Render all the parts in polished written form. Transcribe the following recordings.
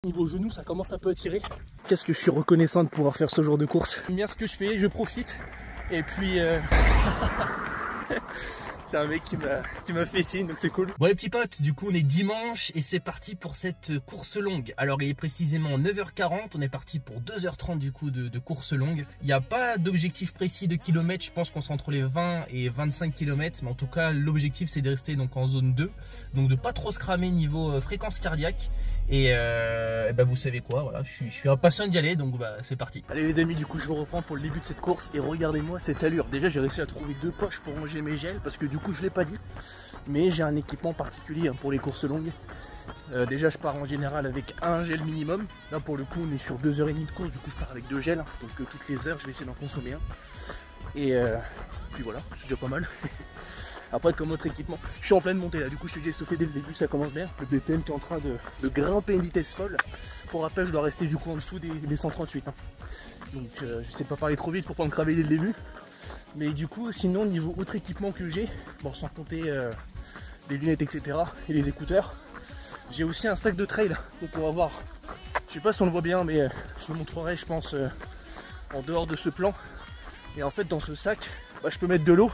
Niveau genou, ça commence un peu à tirer. Qu'est-ce que je suis reconnaissant de pouvoir faire ce genre de course. J'aime bien ce que je fais, je profite. Et puis... c'est un mec qui m'a fait signe, donc c'est cool. Bon les petits potes, du coup on est dimanche et c'est parti pour cette course longue. Alors il est précisément 9h40, on est parti pour 2h30 du coup de course longue. Il n'y a pas d'objectif précis de kilomètres, je pense qu'on sera entre les 20 et 25 km. Mais en tout cas l'objectif c'est de rester donc en zone 2. Donc de pas trop se cramer niveau fréquence cardiaque. Et bah vous savez quoi, voilà, je suis impatient d'y aller, donc bah c'est parti. Allez les amis, du coup je vous reprends pour le début de cette course et regardez-moi cette allure. Déjà j'ai réussi à trouver 2 poches pour ranger mes gels parce que du coup je l'ai pas dit, mais j'ai un équipement particulier pour les courses longues. Déjà je pars en général avec un gel minimum. Là pour le coup on est sur 2h30 de course, du coup je pars avec 2 gels, donc toutes les heures je vais essayer d'en consommer un. Et puis voilà, c'est déjà pas mal. Après comme autre équipement, je suis en pleine montée là, du coup je suis déjà essoufflé dès le début, ça commence bien. Le BPM qui est en train de grimper à une vitesse folle. Pour rappel je dois rester du coup en dessous des 138 hein. Donc je sais pas parler trop vite pour pas me cramer dès le début. Mais du coup sinon niveau autre équipement que j'ai, bon sans compter des lunettes etc et les écouteurs, j'ai aussi un sac de trail. Donc on va voir, je sais pas si on le voit bien mais je le montrerai je pense en dehors de ce plan. Et en fait dans ce sac bah, je peux mettre de l'eau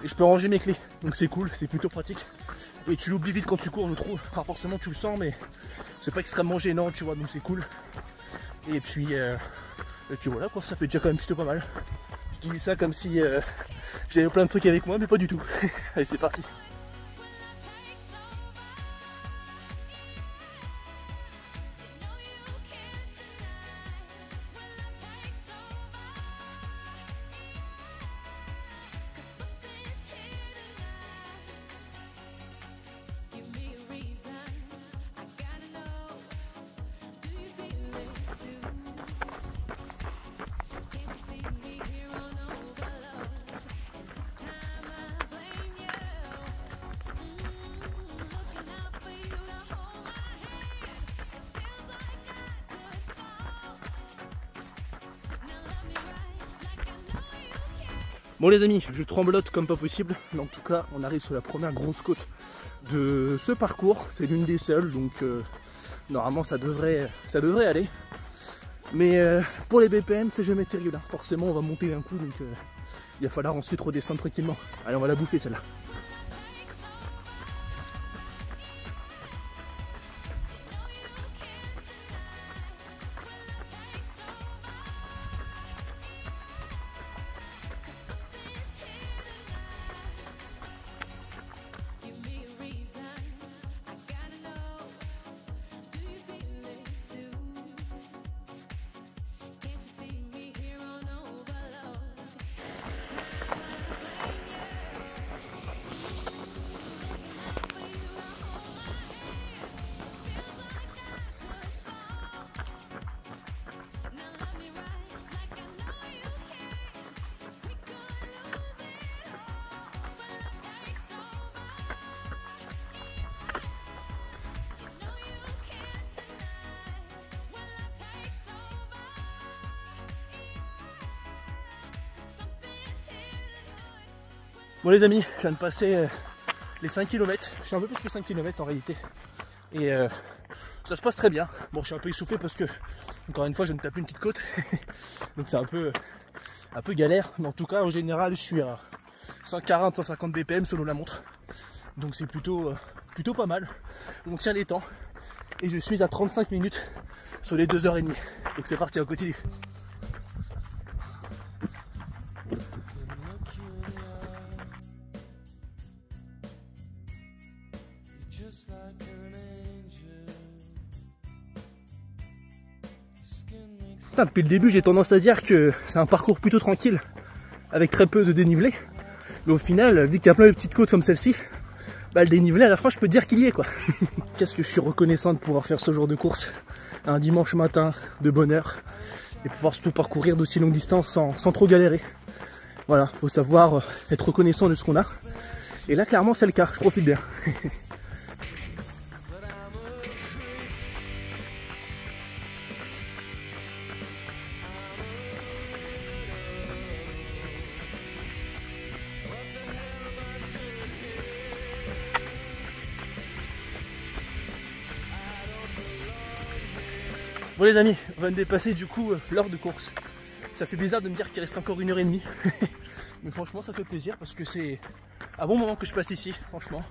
et je peux ranger mes clés, donc c'est cool, c'est plutôt pratique. Et tu l'oublies vite quand tu cours je trouve, enfin forcément tu le sens mais c'est pas extrêmement gênant tu vois, donc c'est cool. Et puis voilà quoi, ça fait déjà quand même plutôt pas mal. Je dis ça comme si j'avais plein de trucs avec moi mais pas du tout. Allez c'est parti. Bon les amis, je tremblote comme pas possible, mais en tout cas on arrive sur la première grosse côte de ce parcours, c'est l'une des seules, donc normalement ça devrait aller. Mais pour les BPM c'est jamais terrible, hein. Forcément on va monter d'un coup, donc il va falloir ensuite redescendre tranquillement. Allez on va la bouffer celle-là. Bon les amis, je viens de passer les 5 km, je suis un peu plus que 5 km en réalité. Et ça se passe très bien. Bon je suis un peu essoufflé parce que, encore une fois je viens de taper une petite côte. Donc c'est un peu galère. Mais en tout cas en général je suis à 140-150 BPM selon la montre. Donc c'est plutôt pas mal. On tient les temps. Et je suis à 35 minutes sur les 2h30. Donc c'est parti, on continue. Putain, depuis le début j'ai tendance à dire que c'est un parcours plutôt tranquille avec très peu de dénivelé, mais au final vu qu'il y a plein de petites côtes comme celle-ci, bah le dénivelé à la fin je peux te dire qu'il y est quoi. Qu'est-ce que je suis reconnaissant de pouvoir faire ce genre de course un dimanche matin de bonne heure et pouvoir surtout parcourir d'aussi longue distance sans trop galérer. Voilà, faut savoir être reconnaissant de ce qu'on a et là clairement c'est le cas, je profite bien. Bon les amis, on va dépasser du coup l'heure de course. Ça fait bizarre de me dire qu'il reste encore 1h30. Mais franchement ça fait plaisir parce que c'est un bon moment que je passe ici, franchement.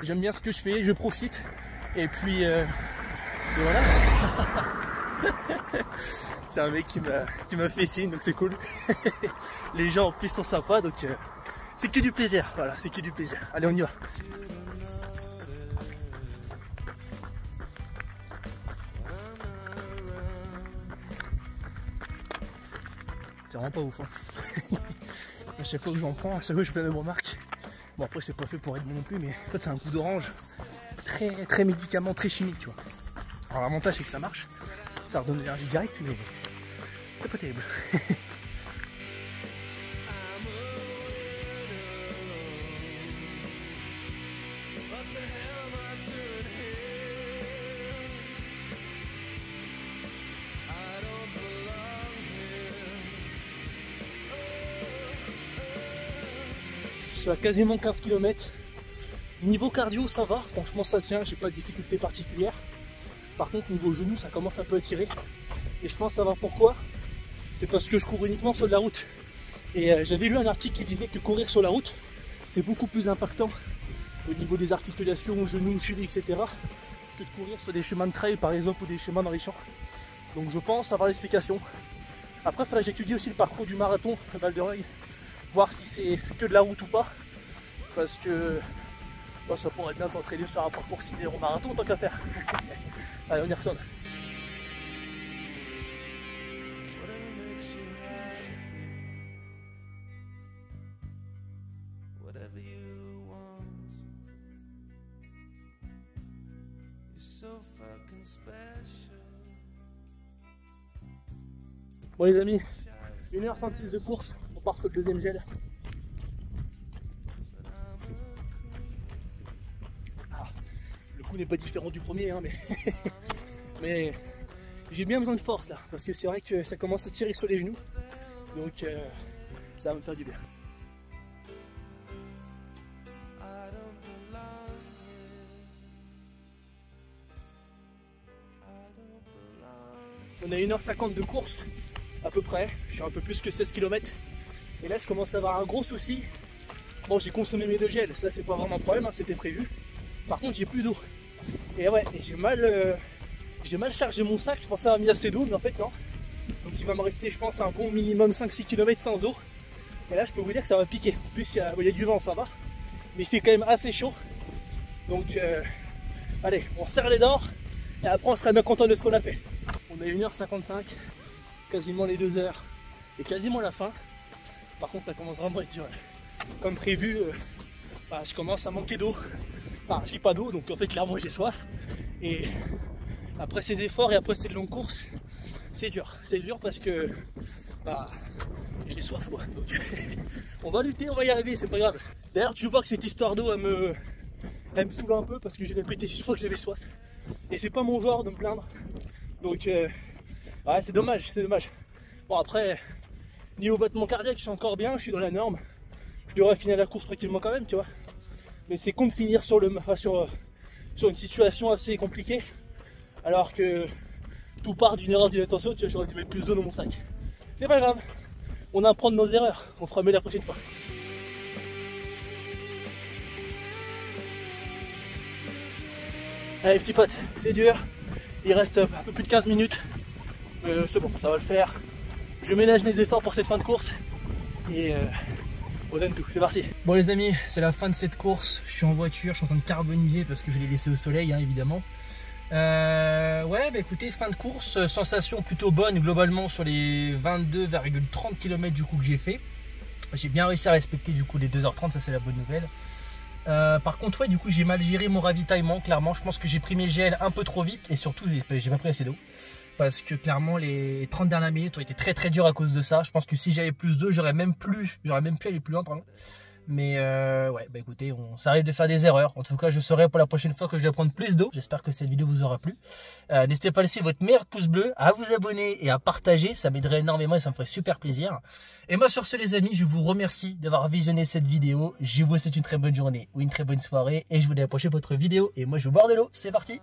J'aime bien ce que je fais, je profite. Et puis et voilà. C'est un mec qui m'a fait signe, donc c'est cool. Les gens en plus sont sympas, donc c'est que du plaisir. Voilà, c'est que du plaisir. Allez, on y va. C'est vraiment pas ouf. Hein. À chaque fois que j'en prends, à chaque fois que je fais la même remarque. Bon après c'est pas fait pour être bon non plus, mais en fait c'est un goût d'orange très médicament, très chimique, tu vois. Alors l'avantage c'est que ça marche, ça redonne de l'énergie directe, mais c'est pas terrible. Je suis à quasiment 15 km. Niveau cardio ça va, franchement ça tient, j'ai pas de difficulté particulière. Par contre niveau genou ça commence un peu à tirer. Et je pense savoir pourquoi. C'est parce que je cours uniquement sur de la route. Et j'avais lu un article qui disait que courir sur la route c'est beaucoup plus impactant au niveau des articulations, genoux, chevilles, etc. que de courir sur des chemins de trail par exemple ou des chemins dans les champs. Donc je pense avoir l'explication. Après il faudrait que j'étudie aussi le parcours du marathon à Val de Reuil. Voir si c'est que de la route ou pas. Parce que bon, ça pourrait bien s'entraîner sur un parcours similaire au marathon tant qu'à faire. Allez on y retourne. Bon les amis, 1h36 de course, on part sur le deuxième gel. Ah, le coup n'est pas différent du premier, hein, mais j'ai bien besoin de force là, parce que c'est vrai que ça commence à tirer sur les genoux, donc ça va me faire du bien. On a 1h50 de course à peu près, je suis un peu plus que 16 km et là je commence à avoir un gros souci. Bon j'ai consommé mes 2 gels, ça c'est pas vraiment un problème, hein, c'était prévu. Par contre j'ai plus d'eau et ouais, j'ai mal chargé mon sac, je pensais avoir mis assez d'eau mais en fait non. Donc il va me rester je pense un bon minimum 5-6 km sans eau. Et là je peux vous dire que ça va piquer, en plus il y a du vent ça va, mais il fait quand même assez chaud. Donc allez on serre les dents et après on sera bien content de ce qu'on a fait. On a 1h55, quasiment les 2 heures et quasiment la fin. Par contre ça commence vraiment à être dur. Comme prévu, je commence à manquer d'eau. Enfin j'ai pas d'eau donc en fait clairement j'ai soif. Et après ces efforts et après ces longues courses, c'est dur. C'est dur parce que j'ai soif quoi. Donc on va lutter, on va y arriver, c'est pas grave. D'ailleurs tu vois que cette histoire d'eau elle me saoule un peu parce que j'ai répété 6 fois que j'avais soif. Et c'est pas mon genre de me plaindre. Donc ouais c'est dommage, c'est dommage. Bon après, niveau battement cardiaque je suis encore bien, je suis dans la norme. Je devrais finir la course tranquillement quand même tu vois. Mais c'est con de finir sur une situation assez compliquée. Alors que tout part d'une erreur d'inattention, tu vois, j'aurais dû mettre plus d'eau dans mon sac. C'est pas grave, on apprend de nos erreurs, on fera mieux la prochaine fois. Allez petits potes, c'est dur. Il reste un peu plus de 15 minutes. C'est bon, ça va le faire. Je ménage mes efforts pour cette fin de course. Et on donne tout, c'est parti. Bon les amis, c'est la fin de cette course. Je suis en voiture, je suis en train de carboniser parce que je l'ai laissé au soleil, hein, évidemment. Ouais, bah écoutez, fin de course, sensation plutôt bonne globalement sur les 22,30 km du coup que j'ai fait. J'ai bien réussi à respecter du coup les 2h30, ça c'est la bonne nouvelle. Par contre ouais, du coup j'ai mal géré mon ravitaillement, clairement. Je pense que j'ai pris mes gels un peu trop vite et surtout j'ai pas pris assez d'eau. Parce que clairement les 30 dernières minutes ont été très dures à cause de ça. Je pense que si j'avais plus d'eau, j'aurais même pu aller plus loin, pardon. Mais ouais, bah écoutez, ça arrive de faire des erreurs. En tout cas, je saurai pour la prochaine fois que je dois prendre plus d'eau. J'espère que cette vidéo vous aura plu. N'hésitez pas à laisser votre meilleur pouce bleu, à vous abonner et à partager. Ça m'aiderait énormément et ça me ferait super plaisir. Et moi, sur ce, les amis, je vous remercie d'avoir visionné cette vidéo. Je vous souhaite une très bonne journée ou une très bonne soirée. Et je vous dis à la prochaine pour votre vidéo. Et moi, je vais boire de l'eau. C'est parti!